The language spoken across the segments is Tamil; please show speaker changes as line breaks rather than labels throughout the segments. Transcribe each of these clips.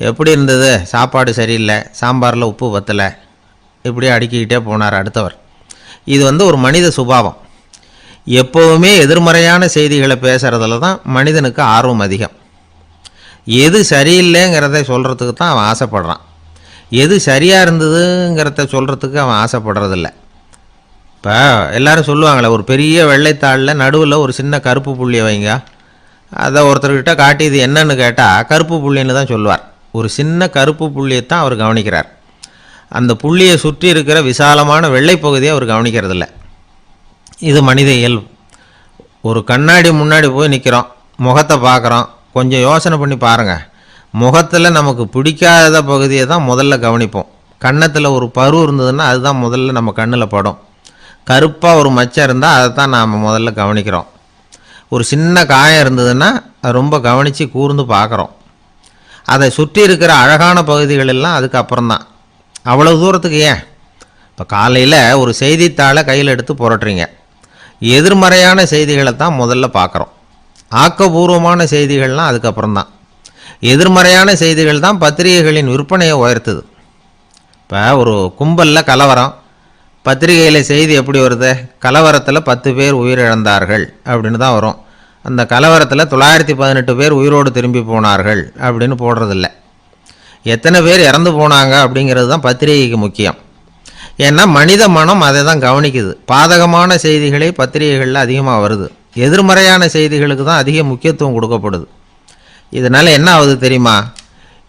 எப்படி இருந்தது? சாப்பாடு சரியில்லை, சாம்பாரில் உப்பு பத்தலை, இப்படி அடுக்கிக்கிட்டே போனார் அடுத்தவர். இது ஒரு மனித சுபாவம். எப்போவுமே எதிர்மறையான செய்திகளை பேசுகிறதுல தான் மனிதனுக்கு ஆர்வம் அதிகம். எது சரியில்லைங்கிறத சொல்கிறதுக்கு தான் அவன் ஆசைப்படுறான். எது சரியாக இருந்ததுங்கிறத சொல்கிறதுக்கு அவன் ஆசைப்படுறதில்ல. இப்போ எல்லோரும் சொல்லுவாங்களே, ஒரு பெரிய வெள்ளைத்தாளில் நடுவில் ஒரு சின்ன கருப்பு புள்ளியை வைங்க, அதை ஒருத்தர்கிட்ட காட்டி இது என்னன்னு கேட்டால் கருப்பு புள்ளின்னு தான் சொல்லுவார். ஒரு சின்ன கருப்பு புள்ளியை தான் அவர் கவனிக்கிறார். அந்த புள்ளியை சுற்றி இருக்கிற விசாலமான வெள்ளை பகுதியை அவர் கவனிக்கிறதில்ல. இது மனித இயல்பு. ஒரு கண்ணாடி முன்னாடி போய் நிற்கிறோம், முகத்தை பார்க்குறோம். கொஞ்சம் யோசனை பண்ணி பாருங்கள். முகத்தில் நமக்கு பிடிக்காத பகுதியை தான் முதல்ல கவனிப்போம். கன்னத்தில் ஒரு பரு இருந்ததுன்னா அதுதான் முதல்ல நம்ம கண்ணில் படும். கருப்பாக ஒரு மச்சம் இருந்தால் அதை தான் நாம் முதல்ல கவனிக்கிறோம். ஒரு சின்ன காயம் இருந்ததுன்னா அது ரொம்ப கவனித்து கூர்ந்து பார்க்குறோம். அதை சுற்றி இருக்கிற அழகான பகுதிகளெல்லாம் அதுக்கப்புறம் தான். அவ்வளோ தூரத்துக்கு ஏன்? இப்போ காலையில் ஒரு செய்தித்தாளை கையில் எடுத்து புரட்டுறீங்க, எதிர்மறையான செய்திகளை தான் முதல்ல பார்க்குறோம். ஆக்கப்பூர்வமான செய்திகள்லாம் அதுக்கப்புறம் தான். எதிர்மறையான செய்திகள் தான் பத்திரிகைகளின் விற்பனையை உயர்த்துது. இப்போ ஒரு கும்பலில் கலவரம், பத்திரிகையில் செய்தி எப்படி வருது? கலவரத்தில் 10 பேர் உயிரிழந்தார்கள் அப்படின்னு தான் வரும். அந்த கலவரத்தில் 918 பேர் உயிரோடு திரும்பி போனார்கள் அப்படின்னு போடுறதில்ல. எத்தனை பேர் இறந்து போனாங்க அப்படிங்கிறது தான் பத்திரிகைக்கு முக்கியம். ஏன்னா மனித மனம் அதை தான் கவனிக்குது. பாதகமான செய்திகளே பத்திரிகைகளில் அதிகமாக வருது, எதிர்மறையான செய்திகளுக்கு தான் அதிக முக்கியத்துவம் கொடுக்கப்படுது. இதனால் என்ன ஆகுது தெரியுமா?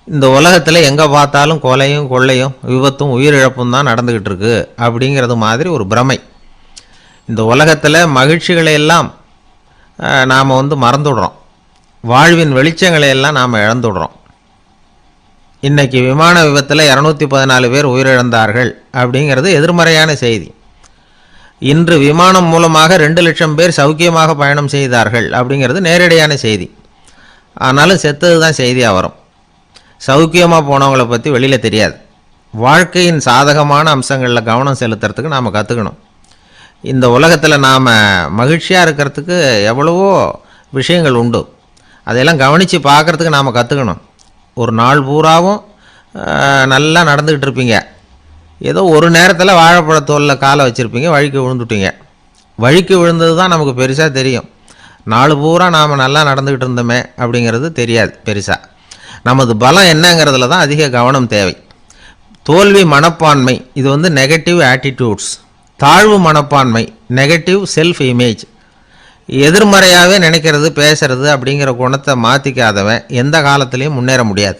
இந்த உலகத்தில் எங்கே பார்த்தாலும் கொலையும் கொள்ளையும் விபத்தும் உயிரிழப்பும் தான் நடந்துக்கிட்டு இருக்கு அப்படிங்கிறது மாதிரி ஒரு பிரமை. இந்த உலகத்தில் மகிழ்ச்சிகளை எல்லாம் நாம் மறந்துடுறோம். வாழ்வின் வெளிச்சங்களை எல்லாம் நாம் இழந்துடுறோம். இன்றைக்கி விமான விபத்தில் 214 பேர் உயிரிழந்தார்கள் அப்படிங்கிறது எதிர்மறையான செய்தி. இன்று விமானம் மூலமாக 2 லட்சம் பேர் சௌக்கியமாக பயணம் செய்தார்கள் அப்படிங்கிறது நேரடியான செய்தி. ஆனாலும் செத்தது தான் செய்தியாக வரும். சௌக்கியமாக போனவங்களை பற்றி வெளியில் தெரியாது. வாழ்க்கையின் சாதகமான அம்சங்களில் கவனம் செலுத்துறதுக்கு நாம் கற்றுக்கணும். இந்த உலகத்தில் நாம் மகிழ்ச்சியாக இருக்கிறதுக்கு எவ்வளவோ விஷயங்கள் உண்டு. அதையெல்லாம் கவனித்து பார்க்குறதுக்கு நாம் கற்றுக்கணும். ஒரு நாள் பூராவும் நல்லா நடந்துக்கிட்டு இருப்பீங்க, ஏதோ ஒரு நேரத்தில் வாழைப்பழத்தோலில் காலை வச்சுருப்பீங்க, வழுக்கி விழுந்துட்டீங்க. வழுக்கி விழுந்தது தான் நமக்கு பெருசாக தெரியும். நாலு பூரா நாம் நல்லா நடந்துக்கிட்டு இருந்தோமே அப்படிங்கிறது தெரியாது பெருசாக. நமது பலம் என்னங்கிறதுல தான் அதிக கவனம் தேவை. தோல்வி மனப்பான்மை இது நெகட்டிவ் ஆட்டிடியூட்ஸ். தாழ்வு மனப்பான்மை நெகட்டிவ் செல்ஃப் இமேஜ். எதிர்மறையாகவே நினைக்கிறது பேசுறது அப்படிங்கிற குணத்தை மாற்றிக்காதவன் எந்த காலத்துலேயும் முன்னேற முடியாது.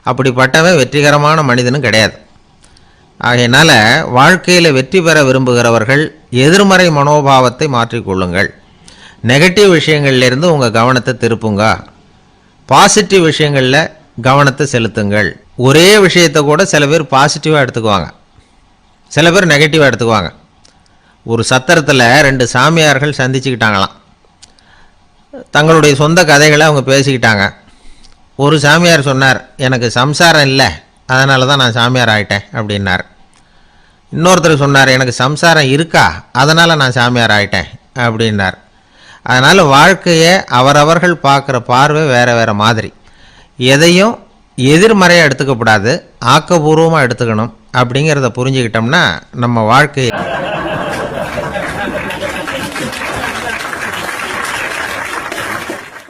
அப்படிப்பட்டவன் வெற்றிகரமான மனிதனும் கிடையாது. ஆகையினால் வாழ்க்கையில் வெற்றி பெற விரும்புகிறவர்கள் எதிர்மறை மனோபாவத்தை மாற்றிக்கொள்ளுங்கள். நெகட்டிவ் விஷயங்கள்லேருந்து உங்கள் கவனத்தை திருப்புங்க, பாசிட்டிவ் விஷயங்களில் கவனத்தை செலுத்துங்கள். ஒரே விஷயத்தை கூட சில பேர் பாசிட்டிவாக எடுத்துக்குவாங்க, சில பேர் நெகட்டிவாக எடுத்துக்குவாங்க. ஒரு சத்திரத்தில் 2 சாமியார்கள் சந்திச்சுக்கிட்டாங்களாம். தங்களுடைய சொந்த கதைகளை அவங்க பேசிக்கிட்டாங்க. ஒரு சாமியார் சொன்னார், எனக்கு சம்சாரம் இல்லை, அதனால தான் நான் சாமியார் ஆகிட்டேன் அப்படின்னார். இன்னொருத்தர் சொன்னார், எனக்கு சம்சாரம் இருக்கா, அதனால் நான் சாமியார் ஆகிட்டேன் அப்படின்னார். அதனால் வாழ்க்கையை அவரவர்கள் பார்க்குற பார்வை வேறு வேறு மாதிரி. எதையும் எதிர்மறையாக எடுத்துக்கப்படாது, ஆக்கப்பூர்வமாக எடுத்துக்கணும். அப்படிங்கிறத புரிஞ்சுக்கிட்டோம்னா நம்ம வாழ்க்கையை